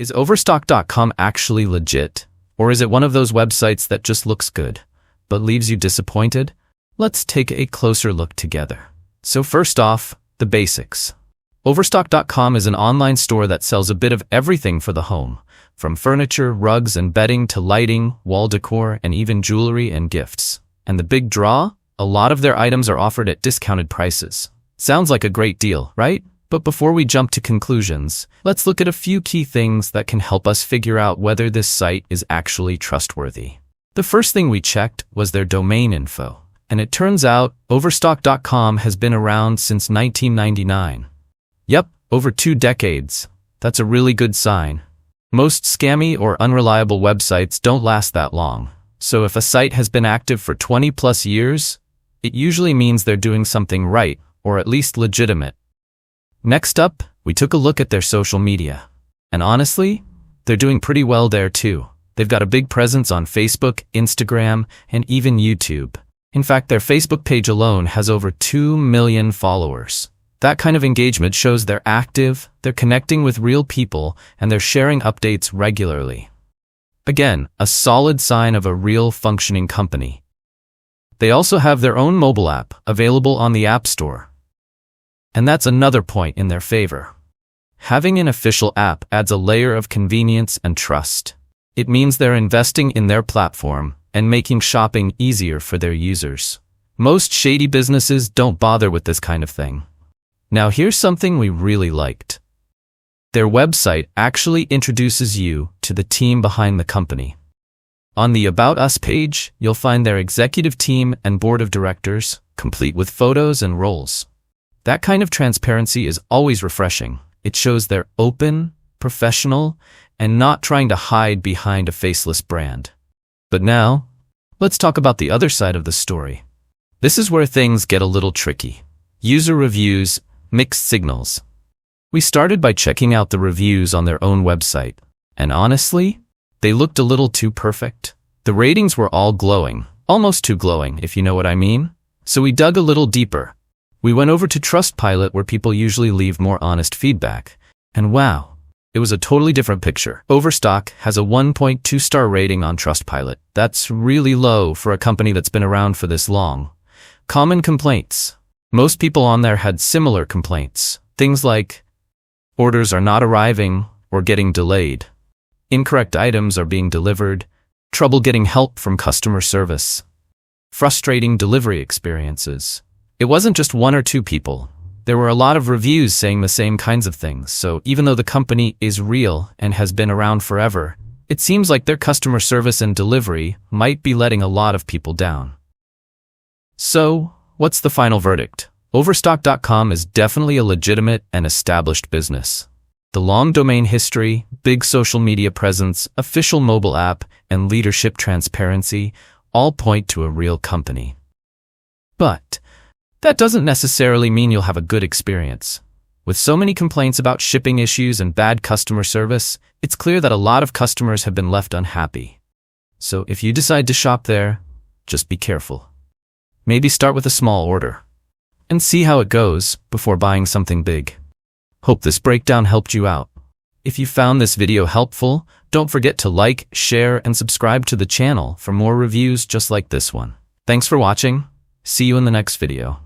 Is Overstock.com actually legit? Or is it one of those websites that just looks good, but leaves you disappointed? Let's take a closer look together. So first off, the basics. Overstock.com is an online store that sells a bit of everything for the home, from furniture, rugs, and bedding to lighting, wall decor, and even jewelry and gifts. And the big draw? A lot of their items are offered at discounted prices. Sounds like a great deal, right? But before we jump to conclusions, let's look at a few key things that can help us figure out whether this site is actually trustworthy. The first thing we checked was their domain info, and it turns out Overstock.com has been around since 1999. Yep, over 2 decades. That's a really good sign. Most scammy or unreliable websites don't last that long, so if a site has been active for 20 plus years, it usually means they're doing something right, or at least legitimate. Next up, we took a look at their social media. And honestly, they're doing pretty well there too. They've got a big presence on Facebook, Instagram, and even YouTube. In fact, their Facebook page alone has over 2 million followers. That kind of engagement shows they're active, they're connecting with real people, and they're sharing updates regularly. Again, a solid sign of a real functioning company. They also have their own mobile app available on the App Store. And that's another point in their favor. Having an official app adds a layer of convenience and trust. It means they're investing in their platform and making shopping easier for their users. Most shady businesses don't bother with this kind of thing. Now here's something we really liked. Their website actually introduces you to the team behind the company. On the About Us page, you'll find their executive team and board of directors, complete with photos and roles. That kind of transparency is always refreshing. It shows they're open, professional, and not trying to hide behind a faceless brand. But now, let's talk about the other side of the story. This is where things get a little tricky. User reviews, mixed signals. We started by checking out the reviews on their own website, and honestly, they looked a little too perfect. The ratings were all glowing, almost too glowing, if you know what I mean. So we dug a little deeper. We went over to Trustpilot, where people usually leave more honest feedback. And wow, it was a totally different picture. Overstock has a 1.2-star rating on Trustpilot. That's really low for a company that's been around for this long. Common complaints. Most people on there had similar complaints. Things like, orders are not arriving or getting delayed. Incorrect items are being delivered. Trouble getting help from customer service. Frustrating delivery experiences. It wasn't just 1 or 2 people. There were a lot of reviews saying the same kinds of things, so even though the company is real and has been around forever, it seems like their customer service and delivery might be letting a lot of people down. So, what's the final verdict? Overstock.com is definitely a legitimate and established business. The long domain history, big social media presence, official mobile app, and leadership transparency all point to a real company. But that doesn't necessarily mean you'll have a good experience. With so many complaints about shipping issues and bad customer service, it's clear that a lot of customers have been left unhappy. So if you decide to shop there, just be careful. Maybe start with a small order and see how it goes before buying something big. Hope this breakdown helped you out. If you found this video helpful, don't forget to like, share, and subscribe to the channel for more reviews just like this one. Thanks for watching. See you in the next video.